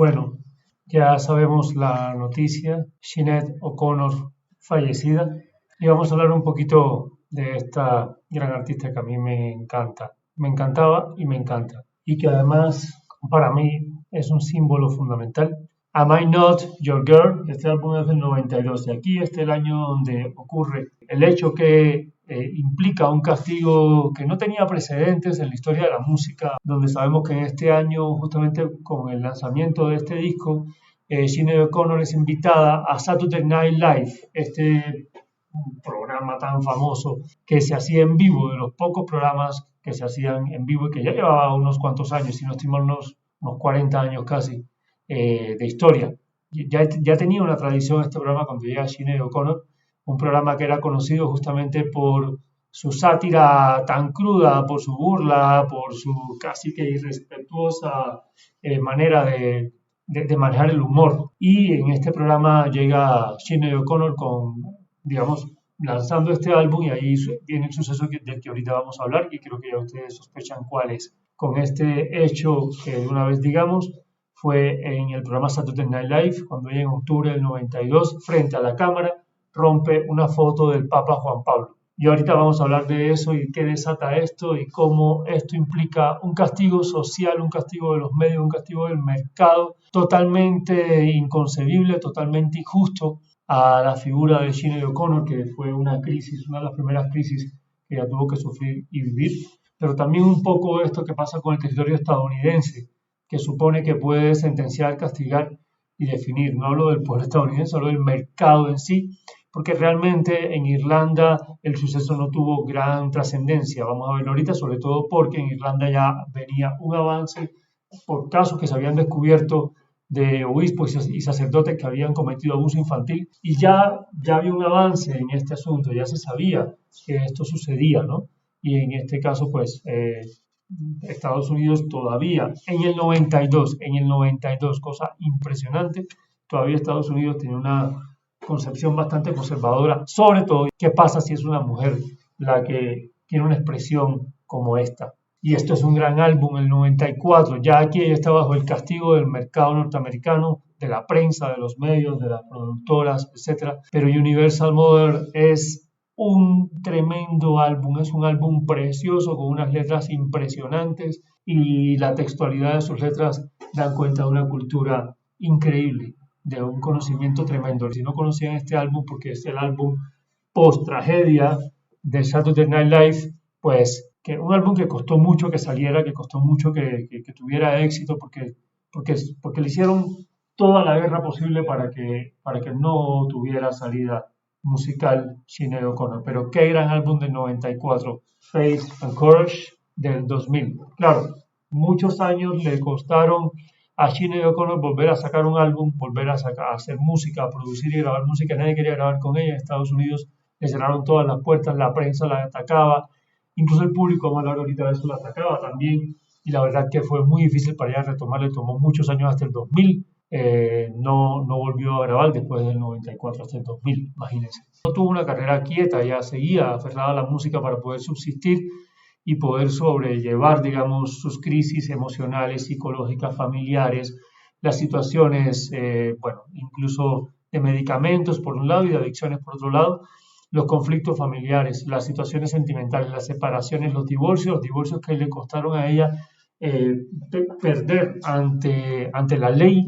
Bueno, ya sabemos la noticia, Sinéad O'Connor fallecida, y vamos a hablar un poquito de esta gran artista que a mí me encanta, me encantaba y me encanta, y que además para mí es un símbolo fundamental. Am I Not Your Girl? Este álbum es del 92 y aquí está el año donde ocurre el hecho que implica un castigo que no tenía precedentes en la historia de la música, donde sabemos que en este año, justamente con el lanzamiento de este disco, Sinéad O'Connor es invitada a Saturday Night Live, este programa tan famoso que se hacía en vivo, de los pocos programas que se hacían en vivo y que ya llevaba unos cuantos años, si no estoy mal, unos 40 años casi de historia. Ya tenía una tradición este programa cuando llega Sinéad O'Connor, un programa que era conocido justamente por su sátira tan cruda, por su burla, por su casi que irrespetuosa manera de manejar el humor. Y en este programa llega Sinéad O'Connor digamos, lanzando este álbum y ahí viene el suceso del que ahorita vamos a hablar y creo que ya ustedes sospechan cuál es. Con este hecho que de una vez digamos, fue en el programa Saturday Night Live, cuando ella en octubre del 92, frente a la cámara, rompe una foto del Papa Juan Pablo. Y ahorita vamos a hablar de eso y qué desata esto y cómo esto implica un castigo social, un castigo de los medios, un castigo del mercado, totalmente inconcebible, totalmente injusto a la figura de Sinéad O'Connor, que fue una crisis, una de las primeras crisis que ella tuvo que sufrir y vivir, pero también un poco esto que pasa con el territorio estadounidense, que supone que puede sentenciar, castigar y definir. No hablo del poder estadounidense, hablo del mercado en sí, porque realmente en Irlanda el suceso no tuvo gran trascendencia. Vamos a verlo ahorita, sobre todo porque en Irlanda ya venía un avance por casos que se habían descubierto de obispos y sacerdotes que habían cometido abuso infantil y ya había un avance en este asunto, ya se sabía que esto sucedía, ¿no? Y en este caso, pues, Estados Unidos todavía, en el 92, cosa impresionante, todavía Estados Unidos tiene una concepción bastante conservadora, sobre todo, ¿qué pasa si es una mujer la que tiene una expresión como esta? Y esto es un gran álbum, el 94, ya aquí ella está bajo el castigo del mercado norteamericano, de la prensa, de los medios, de las productoras, etc. Pero Universal Mother es un tremendo álbum, es un álbum precioso con unas letras impresionantes y la textualidad de sus letras dan cuenta de una cultura increíble, de un conocimiento tremendo. Si no conocían este álbum, porque es el álbum post-tragedia de Saturday Night Live, pues que un álbum que costó mucho que saliera, que costó mucho que tuviera éxito, porque le hicieron toda la guerra posible para que no tuviera salida musical Sinéad O'Connor. Pero qué gran álbum del 94, Faith and Courage del 2000. Claro, muchos años le costaron a Sinéad O'Connor volver a sacar un álbum, volver a hacer música, a producir y grabar música. Nadie quería grabar con ella. En Estados Unidos le cerraron todas las puertas, la prensa la atacaba, incluso el público, vamos a hablar ahorita de eso, la atacaba también. Y la verdad que fue muy difícil para ella retomar, le tomó muchos años hasta el 2000. No volvió a grabar después del 94 hasta el 2000, imagínense. No tuvo una carrera quieta, ya seguía aferrada a la música para poder subsistir y poder sobrellevar, digamos, sus crisis emocionales, psicológicas, familiares, las situaciones, bueno, incluso de medicamentos por un lado y de adicciones por otro lado, los conflictos familiares, las situaciones sentimentales, las separaciones, los divorcios que le costaron a ella perder ante la ley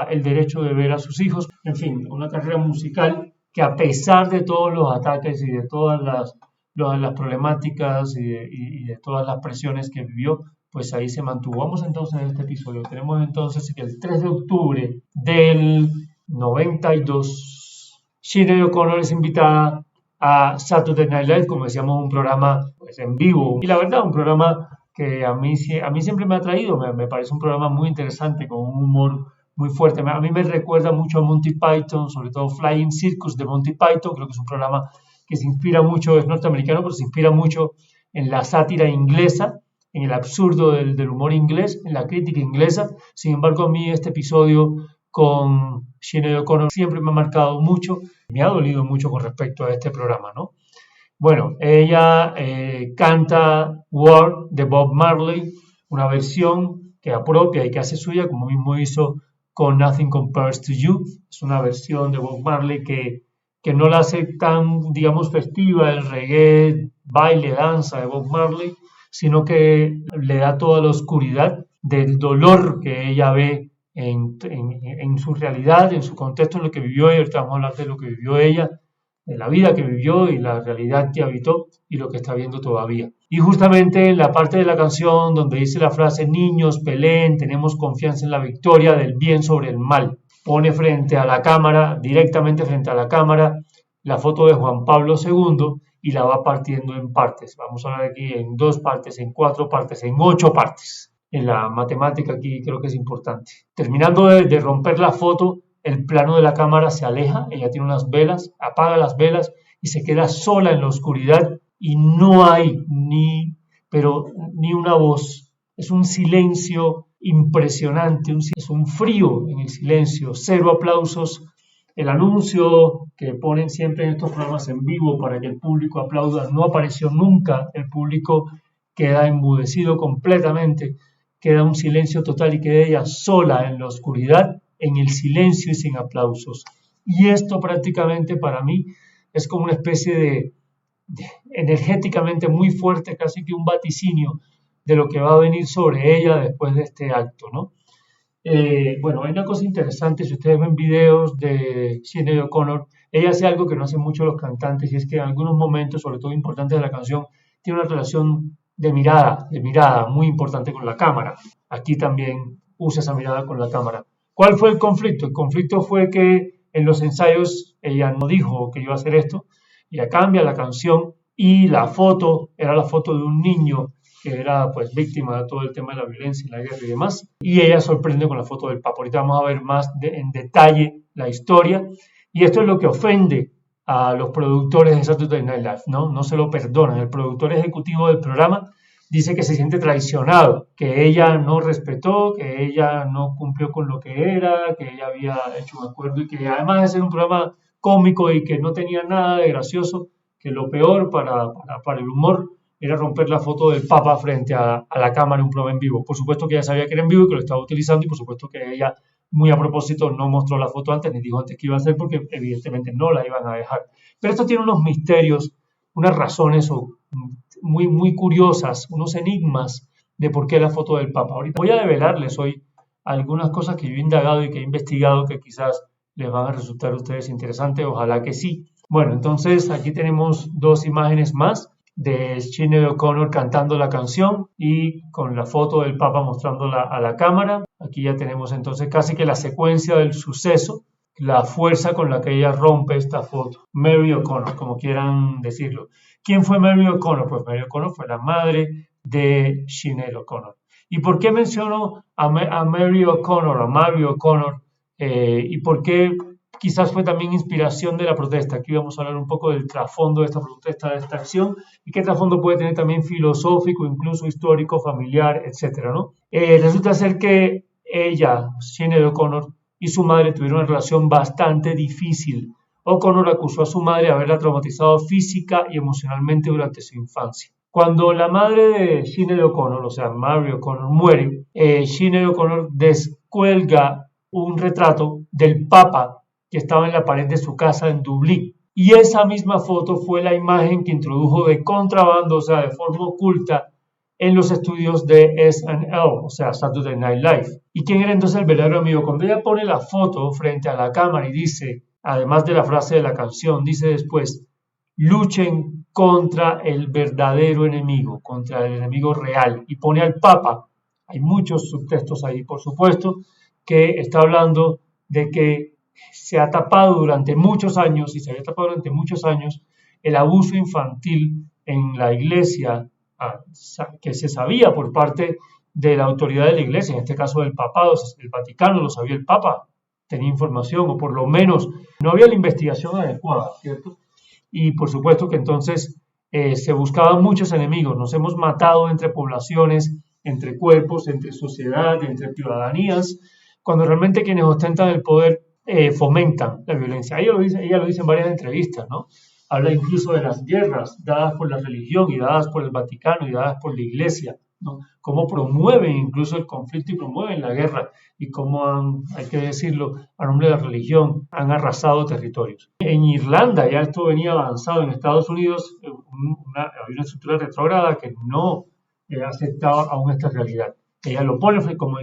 el derecho de ver a sus hijos. En fin, una carrera musical que a pesar de todos los ataques y de todas las problemáticas y de todas las presiones que vivió, pues ahí se mantuvo. Vamos entonces en este episodio. Tenemos entonces que el 3 de octubre del 92, Sinéad O'Connor es invitada a Saturday Night Live, como decíamos, un programa pues, en vivo. Y la verdad, un programa que a mí siempre me ha atraído, me parece un programa muy interesante, con un humor muy fuerte. A mí me recuerda mucho a Monty Python, sobre todo Flying Circus de Monty Python, creo que es un programa que se inspira mucho, es norteamericano, pero se inspira mucho en la sátira inglesa, en el absurdo del humor inglés, en la crítica inglesa. Sin embargo, a mí este episodio con Sinéad O'Connor siempre me ha marcado mucho, me ha dolido mucho con respecto a este programa, ¿no? Bueno, ella canta War de Bob Marley, una versión que apropia y que hace suya, como mismo hizo con Nothing Compares to You. Es una versión de Bob Marley que no la hace tan, digamos, festiva, el reggae, baile, danza de Bob Marley, sino que le da toda la oscuridad del dolor que ella ve en su realidad, en su contexto, en lo que vivió ella. Ahorita vamos a hablar de lo que vivió ella, de la vida que vivió y la realidad que habitó y lo que está viendo todavía. Y justamente en la parte de la canción donde dice la frase niños peleen, tenemos confianza en la victoria del bien sobre el mal, pone frente a la cámara, directamente frente a la cámara, la foto de Juan Pablo II y la va partiendo en partes. Vamos a hablar aquí en 2 partes, en 4 partes, en 8 partes. En la matemática aquí creo que es importante. Terminando de romper la foto, el plano de la cámara se aleja, ella tiene unas velas, apaga las velas y se queda sola en la oscuridad y no hay ni una voz. Es un silencio impresionante, es un frío en el silencio, 0 aplausos. El anuncio que ponen siempre en estos programas en vivo para que el público aplauda no apareció nunca, el público queda enmudecido completamente, queda un silencio total y queda ella sola en la oscuridad, en el silencio y sin aplausos. Y esto prácticamente para mí es como una especie de energéticamente muy fuerte, casi que un vaticinio de lo que va a venir sobre ella después de este acto, ¿no? Bueno, hay una cosa interesante, si ustedes ven videos de Sinéad O'Connor, ella hace algo que no hacen mucho los cantantes, y es que en algunos momentos, sobre todo importantes de la canción, tiene una relación de mirada muy importante con la cámara. Aquí también usa esa mirada con la cámara. ¿Cuál fue el conflicto? El conflicto fue que en los ensayos ella no dijo que iba a hacer esto, ella cambia la canción y la foto era la foto de un niño que era pues víctima de todo el tema de la violencia y la guerra y demás, y ella sorprende con la foto del Papa. Ahorita vamos a ver más en detalle la historia, y esto es lo que ofende a los productores de Saturday Night Live, ¿no? No se lo perdonan. El productor ejecutivo del programa dice que se siente traicionado, que ella no respetó, que ella no cumplió con lo que era, que ella había hecho un acuerdo y que además de ser un programa cómico y que no tenía nada de gracioso, que lo peor para el humor era romper la foto del Papa frente a la cámara en un programa en vivo. Por supuesto que ella sabía que era en vivo y que lo estaba utilizando, y por supuesto que ella, muy a propósito, no mostró la foto antes ni dijo antes que iba a hacer, porque evidentemente no la iban a dejar. Pero esto tiene unos misterios, unas razones muy curiosas, unos enigmas de por qué la foto del Papa. Ahorita voy a develarles hoy algunas cosas que yo he indagado y que he investigado que quizás les van a resultar a ustedes interesantes, ojalá que sí. Bueno, entonces aquí tenemos 2 imágenes más de Sinéad O'Connor cantando la canción y con la foto del Papa mostrándola a la cámara. Aquí ya tenemos entonces casi que la secuencia del suceso, la fuerza con la que ella rompe esta foto. Mary O'Connor, como quieran decirlo. ¿Quién fue Mary O'Connor? Pues Mary O'Connor fue la madre de Sinéad O'Connor. ¿Y por qué menciono a Mary O'Connor, a Mary O'Connor? ¿Y por qué quizás fue también inspiración de la protesta? Aquí vamos a hablar un poco del trasfondo de esta protesta, de esta acción, y qué trasfondo puede tener también filosófico, incluso histórico, familiar, etcétera, ¿no? Resulta ser que ella, Sinéad O'Connor, y su madre tuvieron una relación bastante difícil. O'Connor acusó a su madre de haberla traumatizado física y emocionalmente durante su infancia. Cuando la madre de Sinéad O'Connor, o sea, Mary O'Connor, muere, Sinéad O'Connor descuelga un retrato del Papa que estaba en la pared de su casa en Dublín. Y esa misma foto fue la imagen que introdujo de contrabando, o sea, de forma oculta, en los estudios de SNL, o sea, Saturday Night Live. ¿Y quién era entonces el verdadero amigo? Cuando ella pone la foto frente a la cámara y dice, además de la frase de la canción, dice después, luchen contra el verdadero enemigo, contra el enemigo real, y pone al Papa. Hay muchos subtextos ahí, por supuesto, que está hablando de que se ha tapado durante muchos años, y se había tapado durante muchos años, el abuso infantil en la iglesia, que se sabía por parte de la autoridad de la iglesia, en este caso del papado, el Vaticano, lo sabía el Papa, tenía información, o por lo menos no había la investigación adecuada, ¿cierto? Y por supuesto que entonces se buscaban muchos enemigos, nos hemos matado entre poblaciones, entre cuerpos, entre sociedad, entre ciudadanías, cuando realmente quienes ostentan el poder fomentan la violencia. Ella lo dice en varias entrevistas, ¿no? Habla incluso de las guerras dadas por la religión y dadas por el Vaticano y dadas por la Iglesia. ¿no? Cómo promueven incluso el conflicto y promueven la guerra y cómo han, hay que decirlo, a nombre de la religión, han arrasado territorios. En Irlanda ya esto venía avanzado. En Estados Unidos había una estructura retrógrada que no aceptaba aún esta realidad. Ella lo pone como,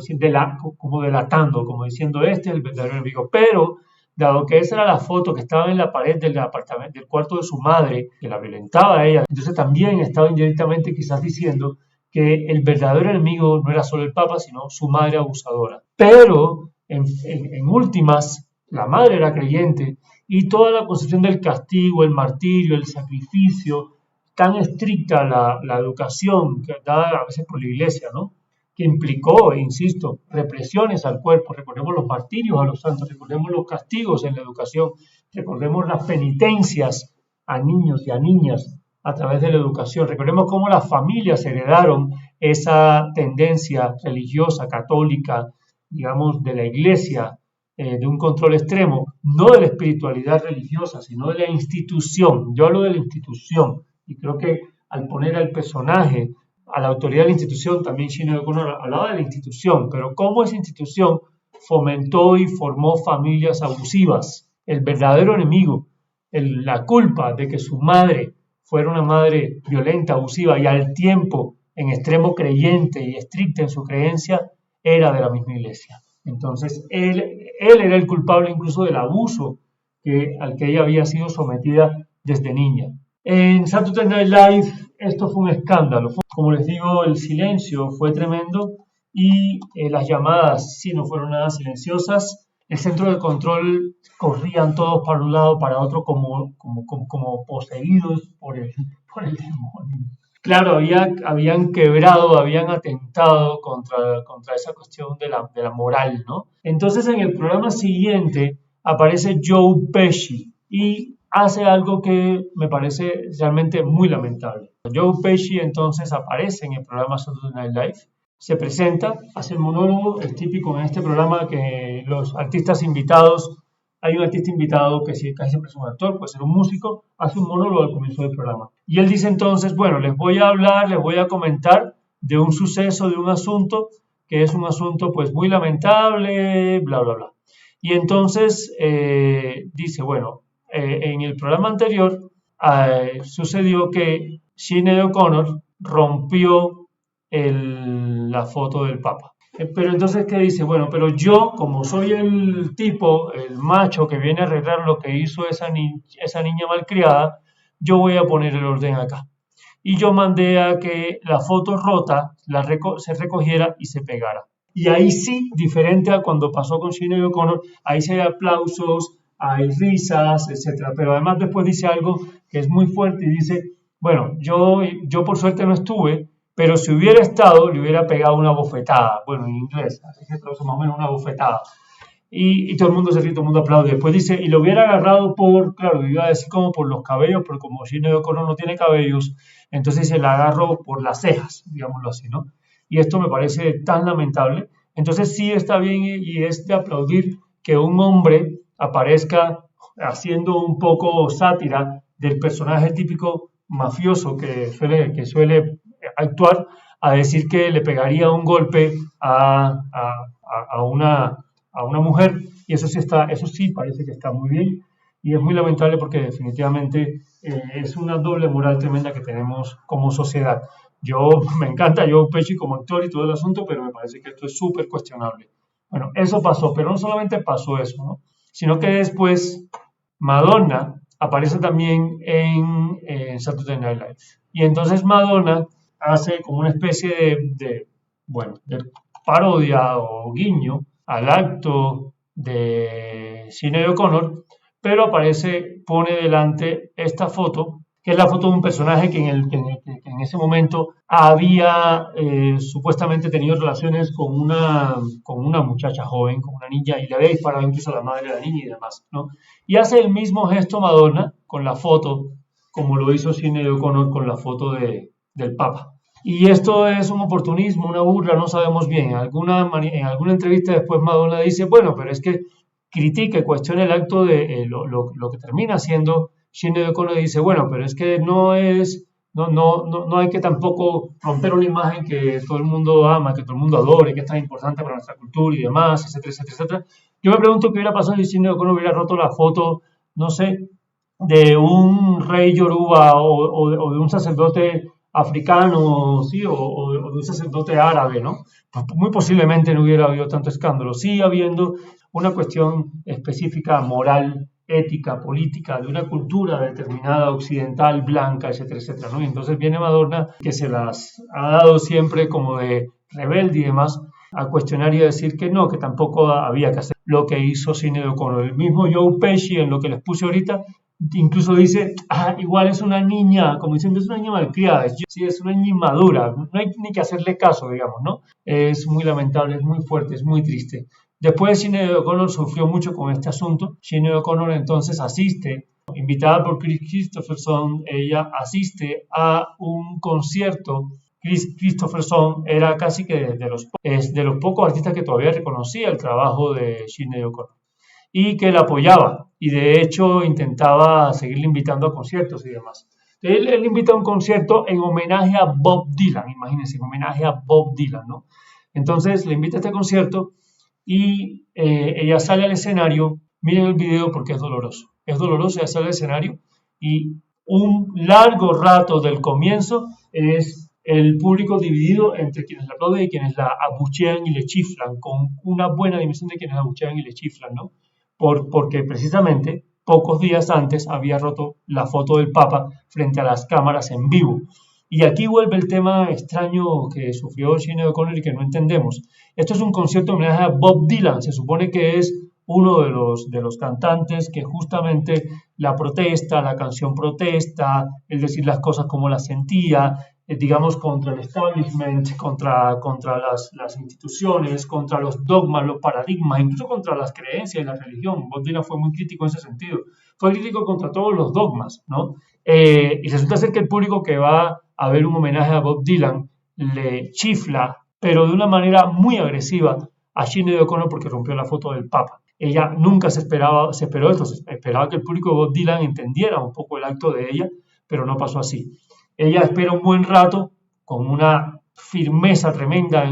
como delatando, como diciendo, este es el verdadero enemigo. Pero, dado que esa era la foto que estaba en la pared del apartamento, del cuarto de su madre, que la violentaba a ella, entonces también estaba indirectamente quizás diciendo que el verdadero enemigo no era solo el Papa, sino su madre abusadora. Pero, en últimas, la madre era creyente y toda la concepción del castigo, el martirio, el sacrificio, tan estricta la educación dada a veces por la iglesia, ¿no? Que implicó, insisto, represiones al cuerpo. Recordemos los martirios a los santos, recordemos los castigos en la educación, recordemos las penitencias a niños y a niñas a través de la educación. Recordemos cómo las familias heredaron esa tendencia religiosa, católica, digamos, de la iglesia, de un control extremo, no de la espiritualidad religiosa, sino de la institución. Yo hablo de la institución y creo que al poner al personaje, a la autoridad de la institución, también Sinéad O'Connor hablaba de la institución, pero cómo esa institución fomentó y formó familias abusivas. El verdadero enemigo, la culpa de que su madre fuera una madre violenta, abusiva y al tiempo en extremo creyente y estricta en su creencia, era de la misma iglesia. Entonces, él era el culpable incluso del abuso al que ella había sido sometida desde niña. En Saturday Night Live esto fue un escándalo. Como les digo, el silencio fue tremendo y las llamadas sí no fueron nada silenciosas. El centro de control corrían todos para un lado, para otro, como poseídos por el demonio. Claro, habían quebrado, habían atentado contra esa cuestión de la moral, ¿no? Entonces, en el programa siguiente aparece Joe Pesci y hace algo que me parece realmente muy lamentable. Joe Pesci entonces aparece en el programa Saturday Night Live, se presenta, hace el monólogo, es típico en este programa que los artistas invitados, hay un artista invitado que casi siempre es un actor, puede ser un músico, hace un monólogo al comienzo del programa. Y él dice entonces, bueno, les voy a hablar, les voy a comentar de un suceso, de un asunto, que es un asunto pues muy lamentable, bla, bla, bla. Y entonces dice, bueno, en el programa anterior sucedió que Sinéad O'Connor rompió la foto del Papa. Pero entonces, ¿qué dice? Bueno, pero yo, como soy el tipo, el macho que viene a arreglar lo que hizo esa niña malcriada, yo voy a poner el orden acá. Y yo mandé a que la foto rota se recogiera y se pegara. Y ahí sí, diferente a cuando pasó con Sinéad O'Connor, ahí sí hay aplausos, hay risas, etcétera. Pero además después dice algo que es muy fuerte y dice, bueno, yo por suerte no estuve, pero si hubiera estado, le hubiera pegado una bofetada. Bueno, en inglés, así se traduce más o menos una bofetada. Y todo el mundo se ríe, todo el mundo aplaude. Después dice, y lo hubiera agarrado claro, iba a decir como por los cabellos, pero como Sinéad O'Connor no tiene cabellos, entonces se la agarró por las cejas, digámoslo así, ¿no? Y esto me parece tan lamentable. Entonces sí está bien y es de aplaudir que un hombre aparezca haciendo un poco sátira del personaje típico mafioso que suele actuar, a decir que le pegaría un golpe a una mujer, y eso sí parece que está muy bien, y es muy lamentable porque definitivamente es una doble moral tremenda que tenemos como sociedad. Me encanta Joe Pesci como actor y todo el asunto, pero me parece que esto es súper cuestionable. Bueno, eso pasó, pero no solamente pasó eso, ¿no? Sino que después Madonna aparece también en Saturday Night Live. Y entonces Madonna hace como una especie de parodia o guiño al acto de Sinéad O'Connor, pero pone delante esta foto, que es la foto de un personaje que en ese momento había supuestamente tenido relaciones con una muchacha joven, con una niña, y le había disparado incluso a la madre de la niña y demás, ¿no? Y hace el mismo gesto Madonna con la foto, como lo hizo Sinéad O'Connor con la foto del Papa. Y esto es un oportunismo, una burla, no sabemos bien. En alguna entrevista después Madonna dice, bueno, pero es que critica y cuestiona el acto de lo que termina siendo Sinéad O'Connor, y dice, bueno, pero es que no es No hay que tampoco romper una imagen que todo el mundo ama, que todo el mundo adore, que es tan importante para nuestra cultura y demás, etcétera, etcétera, etcétera. Yo me pregunto qué hubiera pasado si Sinéad O'Connor hubiera roto la foto, no sé, de un rey yoruba o de un sacerdote africano, ¿sí? O de un sacerdote árabe, ¿no? Pues muy posiblemente no hubiera habido tanto escándalo. Sí habiendo una cuestión específica, moral, ética, política, de una cultura determinada, occidental, blanca, etcétera, etcétera, ¿no? Y entonces viene Madonna, que se las ha dado siempre como de rebelde y demás, a cuestionar y a decir que no, que tampoco había que hacer lo que hizo Sinéad O'Connor. El mismo Joe Pesci, en lo que les puse ahorita, incluso dice, igual es una niña, como diciendo, es una niña malcriada, sí, es una niña inmadura, no hay ni que hacerle caso, digamos, ¿no? Es muy lamentable, es muy fuerte, es muy triste. Después Sinéad O'Connor sufrió mucho con este asunto. Sinéad O'Connor entonces asiste, invitada por Chris Christopherson, ella asiste a un concierto. Chris Christopherson era casi que de los pocos artistas que todavía reconocía el trabajo de Sinéad O'Connor y que la apoyaba y de hecho intentaba seguirle invitando a conciertos y demás. Él invita a un concierto en homenaje a Bob Dylan, imagínense, en homenaje a Bob Dylan, ¿no? Entonces le invita a este concierto y ella sale al escenario. Miren el video porque es doloroso, ella sale al escenario y un largo rato del comienzo es el público dividido entre quienes la aplauden y quienes la abuchean y le chiflan, con una buena dimensión de quienes la abuchean y le chiflan, ¿no? Porque precisamente pocos días antes había roto la foto del Papa frente a las cámaras en vivo. Y aquí vuelve el tema extraño que sufrió Sinéad O'Connor y que no entendemos. Esto es un concierto de homenaje a Bob Dylan. Se supone que es uno de los cantantes que justamente la protesta, la canción protesta, el decir las cosas como las sentía, digamos, contra el establishment, contra las instituciones, contra los dogmas, los paradigmas, incluso contra las creencias y la religión. Bob Dylan fue muy crítico en ese sentido. Fue crítico contra todos los dogmas, ¿no? Y resulta ser que el público que va a ver un homenaje a Bob Dylan le chifla, pero de una manera muy agresiva, a Sinéad O'Connor porque rompió la foto del Papa. Ella nunca se esperó esto, se esperaba que el público de Bob Dylan entendiera un poco el acto de ella, pero no pasó así. Ella espera un buen rato con una firmeza tremenda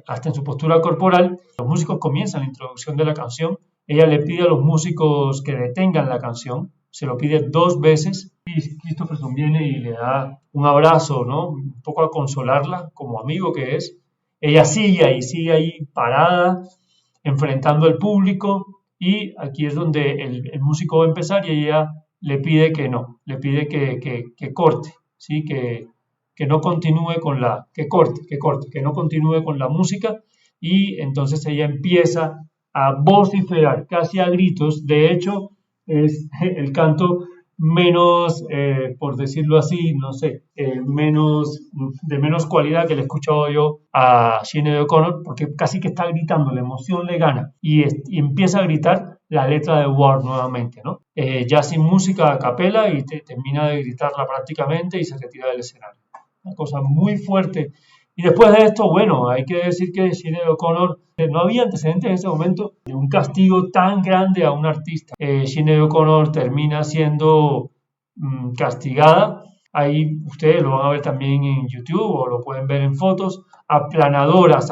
hasta en su postura corporal. Los músicos comienzan la introducción de la canción. Ella le pide a los músicos que detengan la canción. Se lo pide 2 veces. Y Christopherson viene y le da un abrazo, ¿no? Un poco a consolarla, como amigo que es. Ella sigue ahí parada, enfrentando al público. Y aquí es donde el músico va a empezar y ella le pide que no, le pide que corte, ¿sí? Que no continúe que no continúe con la música y entonces ella empieza a vociferar, casi a gritos. De hecho, es el canto menos, por decirlo así, no sé, de menos cualidad que le he escuchado yo a Sinéad O'Connor, porque casi que está gritando, la emoción le gana y empieza a gritar la letra de War nuevamente, ¿no? Ya sin música a capela y termina de gritarla prácticamente y se retira del escenario. Una cosa muy fuerte. Y después de esto, bueno, hay que decir que Sinéad O'Connor, no había antecedentes en ese momento de un castigo tan grande a un artista. Sinéad O'Connor termina siendo castigada. Ahí ustedes lo van a ver también en YouTube o lo pueden ver en fotos. Aplanadoras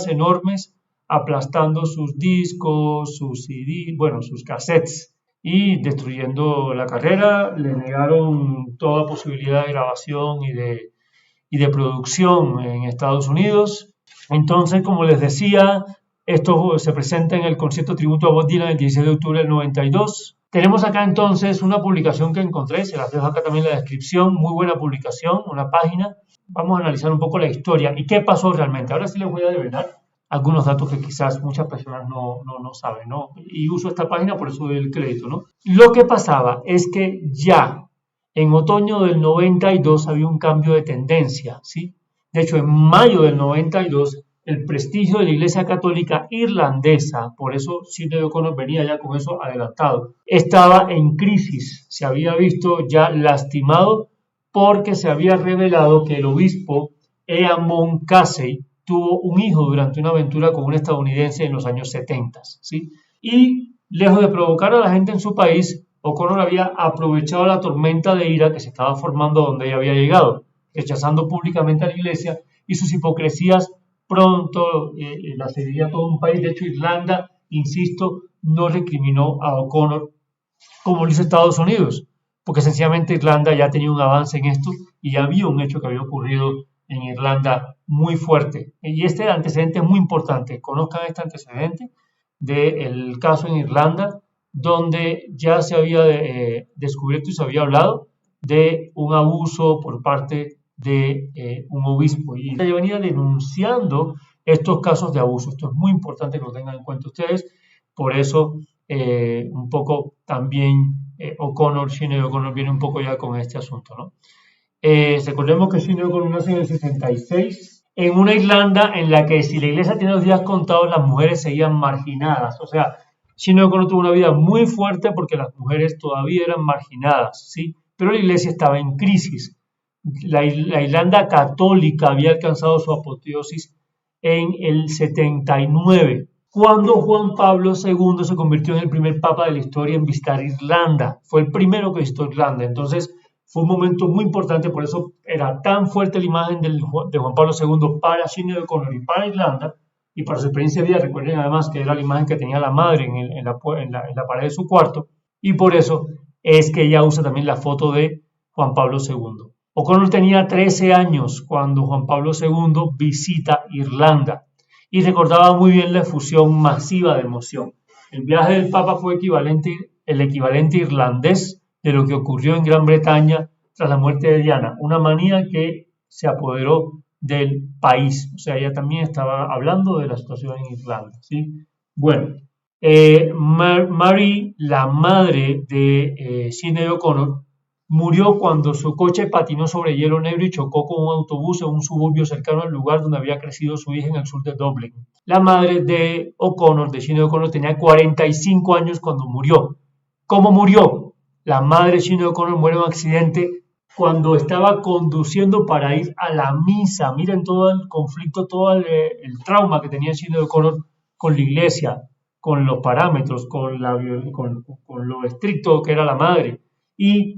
enormes, aplastando sus discos, sus CD, bueno, sus cassettes y destruyendo la carrera. Le negaron toda posibilidad de grabación y de producción en Estados Unidos. Entonces, como les decía, esto se presenta en el concierto tributo a Bob Dylan el 16 de octubre del 92. Tenemos acá entonces una publicación que encontré, se las dejo acá también en la descripción, muy buena publicación, una página. Vamos a analizar un poco la historia y qué pasó realmente. Ahora sí les voy a develar algunos datos que quizás muchas personas no saben, ¿no? Y uso esta página, por eso doy el crédito, ¿no? Lo que pasaba es que ya en otoño del 92 había un cambio de tendencia, ¿sí? De hecho, en mayo del 92, el prestigio de la Iglesia Católica Irlandesa, por eso Sinéad O'Connor venía ya con eso adelantado, estaba en crisis, se había visto ya lastimado porque se había revelado que el obispo Eamon Casey tuvo un hijo durante una aventura con un estadounidense en los años 70, ¿sí? Y lejos de provocar a la gente en su país, O'Connor había aprovechado la tormenta de ira que se estaba formando donde ella había llegado, rechazando públicamente a la iglesia y sus hipocresías pronto las seguiría todo un país. De hecho, Irlanda, insisto, no recriminó a O'Connor como lo hizo Estados Unidos, porque sencillamente Irlanda ya tenía un avance en esto y ya había un hecho que había ocurrido en Irlanda muy fuerte. Y este antecedente es muy importante. Conozcan este antecedente del caso en Irlanda, donde ya se había descubierto y se había hablado de un abuso por parte de un obispo. Y se venía denunciando estos casos de abuso. Esto es muy importante que lo tengan en cuenta ustedes. Por eso, un poco también Sinead O'Connor viene un poco ya con este asunto, ¿no? Recordemos que Sinead O'Connor nace en el 66 en una Irlanda en la que si la iglesia tiene los días contados, las mujeres seguían marginadas. O sea, Sinead O'Connor tuvo una vida muy fuerte porque las mujeres todavía eran marginadas, ¿sí? Pero la iglesia estaba en crisis. La Irlanda católica había alcanzado su apoteosis en el 79, cuando Juan Pablo II se convirtió en el primer papa de la historia en visitar Irlanda. Fue el primero que visitó Irlanda. Entonces, fue un momento muy importante, por eso era tan fuerte la imagen de Juan Pablo II para Sinead O'Connor y para Irlanda, y para su experiencia de vida. Recuerden además que era la imagen que tenía la madre en la pared de su cuarto, y por eso es que ella usa también la foto de Juan Pablo II. O'Connor tenía 13 años cuando Juan Pablo II visita Irlanda y recordaba muy bien la efusión masiva de emoción. El viaje del Papa fue el equivalente irlandés de lo que ocurrió en Gran Bretaña tras la muerte de Diana, una manía que se apoderó del país. O sea, ella también estaba hablando de la situación en Irlanda, ¿sí? Bueno, Mary, la madre de Sinead O'Connor, murió cuando su coche patinó sobre hielo negro y chocó con un autobús en un suburbio cercano al lugar donde había crecido su hija en el sur de Dublín. La madre de O'Connor, de Sinead O'Connor, tenía 45 años cuando murió. ¿Cómo murió? La madre de Sinead O'Connor muere en un accidente cuando estaba conduciendo para ir a la misa. Miren todo el conflicto, todo el trauma que tenía Sinead O'Connor con la iglesia, con los parámetros, con lo estricto que era la madre. Y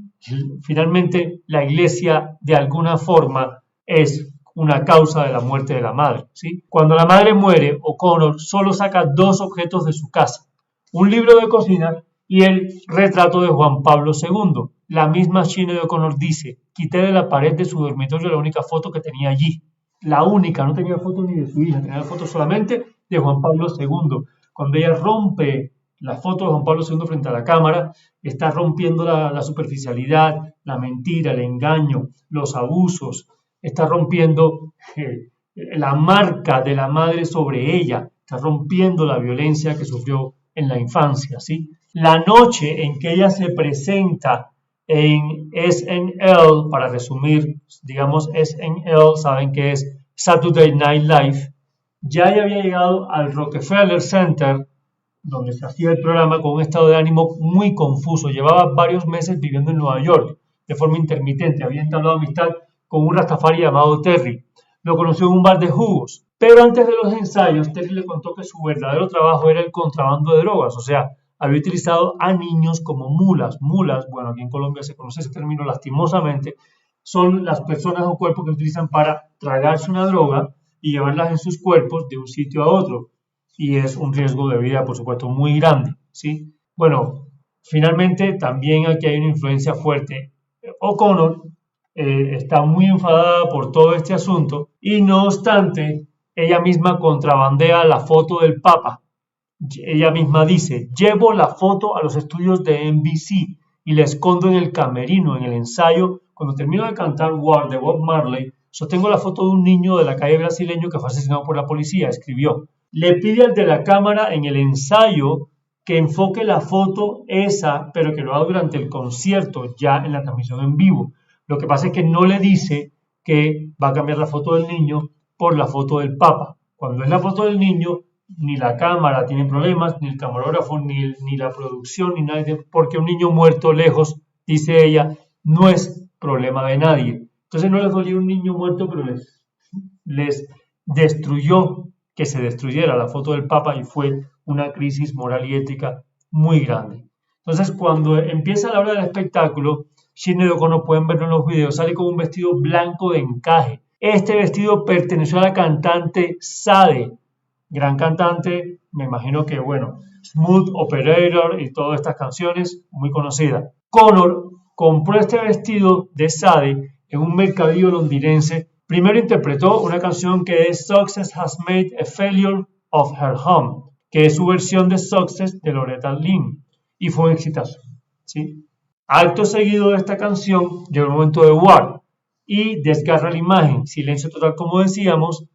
finalmente la iglesia de alguna forma es una causa de la muerte de la madre, ¿sí? Cuando la madre muere, O'Connor solo saca 2 objetos de su casa: un libro de cocina y el retrato de Juan Pablo II. La misma Sinead O'Connor dice: quité de la pared de su dormitorio la única foto que tenía allí. La única, no tenía foto ni de su hija, tenía foto solamente de Juan Pablo II. Cuando ella rompe la foto de Juan Pablo II frente a la cámara, está rompiendo la superficialidad, la mentira, el engaño, los abusos, está rompiendo la marca de la madre sobre ella, está rompiendo la violencia que sufrió en la infancia, ¿sí? La noche en que ella se presenta en SNL, para resumir, digamos SNL, saben que es Saturday Night Live, ya ella había llegado al Rockefeller Center, donde se hacía el programa, con un estado de ánimo muy confuso. Llevaba varios meses viviendo en Nueva York de forma intermitente. Había entablado amistad con un rastafari llamado Terry. Lo conoció en un bar de jugos. Pero antes de los ensayos, Terry le contó que su verdadero trabajo era el contrabando de drogas. O sea, había utilizado a niños como mulas. Mulas, bueno, aquí en Colombia se conoce ese término lastimosamente, son las personas o cuerpos que utilizan para tragarse una droga y llevarlas en sus cuerpos de un sitio a otro. Y es un riesgo de vida, por supuesto, muy grande, ¿sí? Bueno, finalmente también aquí hay una influencia fuerte. O'Connor está muy enfadada por todo este asunto y no obstante, ella misma contrabandea la foto del Papa. Ella misma dice: llevo la foto a los estudios de NBC y la escondo en el camerino, en el ensayo. Cuando termino de cantar War de Bob Marley, sostengo la foto de un niño de la calle brasileño que fue asesinado por la policía, escribió. Le pide al de la cámara en el ensayo que enfoque la foto esa, pero que lo haga durante el concierto, ya en la transmisión en vivo. Lo que pasa es que no le dice que va a cambiar la foto del niño por la foto del Papa. Cuando es la foto del niño, ni la cámara tiene problemas, ni el camarógrafo, ni la producción, ni nadie, porque un niño muerto lejos, dice ella, no es problema de nadie. Entonces no les dolió un niño muerto, pero les destruyó que se destruyera la foto del Papa y fue una crisis moral y ética muy grande. Entonces, cuando empieza la hora del espectáculo, Sinéad O'Connor, pueden verlo en los videos, sale con un vestido blanco de encaje. Este vestido perteneció a la cantante Sade, gran cantante, me imagino que, bueno, Smooth Operator y todas estas canciones, muy conocida. Connor compró este vestido de Sade en un mercadillo londinense. Primero interpretó una canción que es Success Has Made a Failure of Her Home, que es su versión de Success de Loretta Lynn, y fue un exitazo, ¿sí? Acto seguido de esta canción llegó el momento de War y desgarra la imagen, silencio total como decíamos,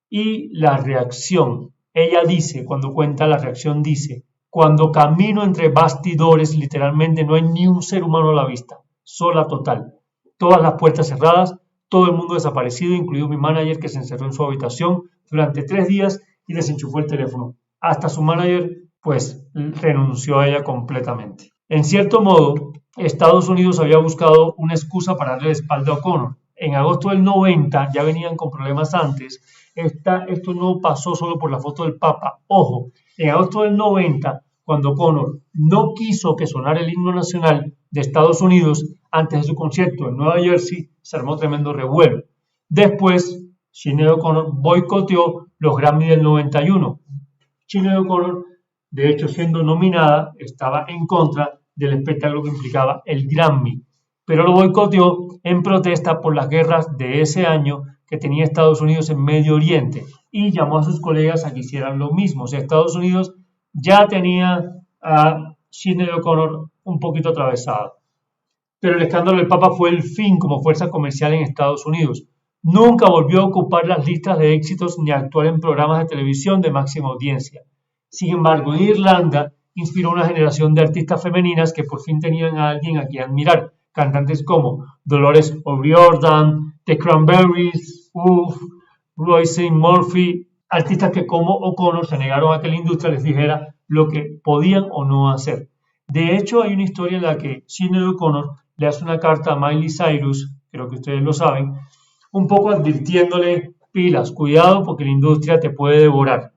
y la reacción. Ella dice, cuando cuenta la reacción, dice: cuando camino entre bastidores, literalmente no hay ni un ser humano a la vista, sola total, todas las puertas cerradas, todo el mundo desaparecido, incluido mi manager que se encerró en su habitación durante 3 días y desenchufó el teléfono. Hasta su manager, pues, renunció a ella completamente. En cierto modo, Estados Unidos había buscado una excusa para darle la espalda a O'Connor. En agosto del 90 ya venían con problemas antes. Esto no pasó solo por la foto del Papa. Ojo, en agosto del 90, cuando O'Connor no quiso que sonara el himno nacional de Estados Unidos antes de su concierto en Nueva Jersey, se armó tremendo revuelo. Después, Sinéad O'Connor boicoteó los Grammy del 91. Sinéad O'Connor, de hecho, siendo nominada, estaba en contra del espectáculo que implicaba el Grammy, pero lo boicoteó en protesta por las guerras de ese año que tenía Estados Unidos en Medio Oriente y llamó a sus colegas a que hicieran lo mismo. O sea, Estados Unidos ya tenía a Sinéad O'Connor un poquito atravesada. Pero el escándalo del Papa fue el fin como fuerza comercial en Estados Unidos. Nunca volvió a ocupar las listas de éxitos ni a actuar en programas de televisión de máxima audiencia. Sin embargo, en Irlanda inspiró una generación de artistas femeninas que por fin tenían a alguien a quien admirar. Cantantes como Dolores O'Riordan, The Cranberries, Roisin Murphy, artistas que como O'Connor se negaron a que la industria les dijera lo que podían o no hacer. De hecho, hay una historia en la que Sinéad O'Connor le hace una carta a Miley Cyrus, creo que ustedes lo saben, un poco advirtiéndole: pilas, cuidado porque la industria te puede devorar.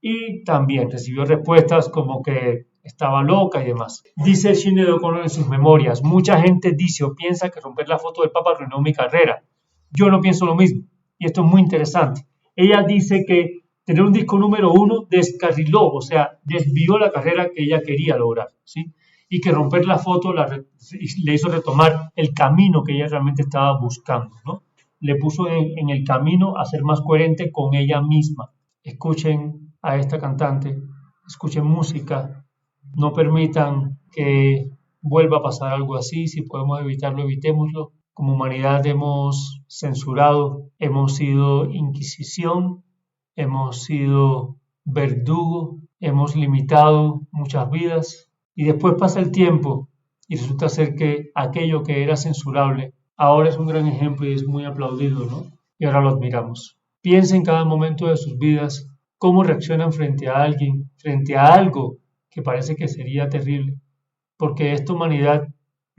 Y también recibió respuestas como que estaba loca y demás. Dice Sinéad O'Connor en sus memorias: mucha gente dice o piensa que romper la foto del Papa arruinó mi carrera. Yo no pienso lo mismo, y esto es muy interesante. Ella dice que tener un disco número 1 descarriló, o sea, desvió la carrera que ella quería lograr, ¿sí? Y que romper la foto le hizo retomar el camino que ella realmente estaba buscando, ¿no? Le puso en el camino a ser más coherente con ella misma. Escuchen a esta cantante, escuchen música, no permitan que vuelva a pasar algo así. Si podemos evitarlo, evitémoslo. Como humanidad hemos censurado, hemos sido inquisición, hemos sido verdugo, hemos limitado muchas vidas y después pasa el tiempo y resulta ser que aquello que era censurable ahora es un gran ejemplo y es muy aplaudido, ¿no? Y ahora lo admiramos. Piensen en cada momento de sus vidas cómo reaccionan frente a alguien, frente a algo que parece que sería terrible, porque esta humanidad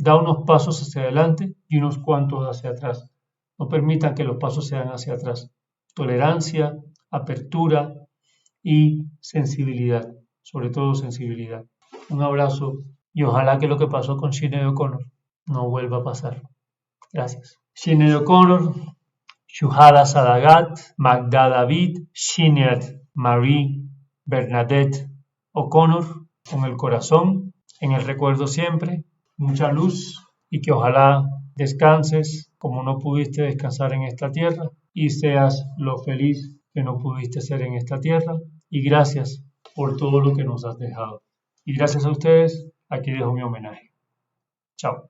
da unos pasos hacia adelante y unos cuantos hacia atrás. No permitan que los pasos sean hacia atrás. Tolerancia, apertura y sensibilidad, sobre todo sensibilidad. Un abrazo y ojalá que lo que pasó con Sinéad O'Connor no vuelva a pasar. Gracias. Sinéad O'Connor, Shuhada Sadagat, Magda David, Sinéad Marie Bernadette O'Connor, con el corazón, en el recuerdo siempre, mucha luz y que ojalá descanses como no pudiste descansar en esta tierra y seas lo feliz que no pudiste ser en esta tierra. Y gracias por todo lo que nos has dejado. Y gracias a ustedes, aquí dejo mi homenaje. Chao.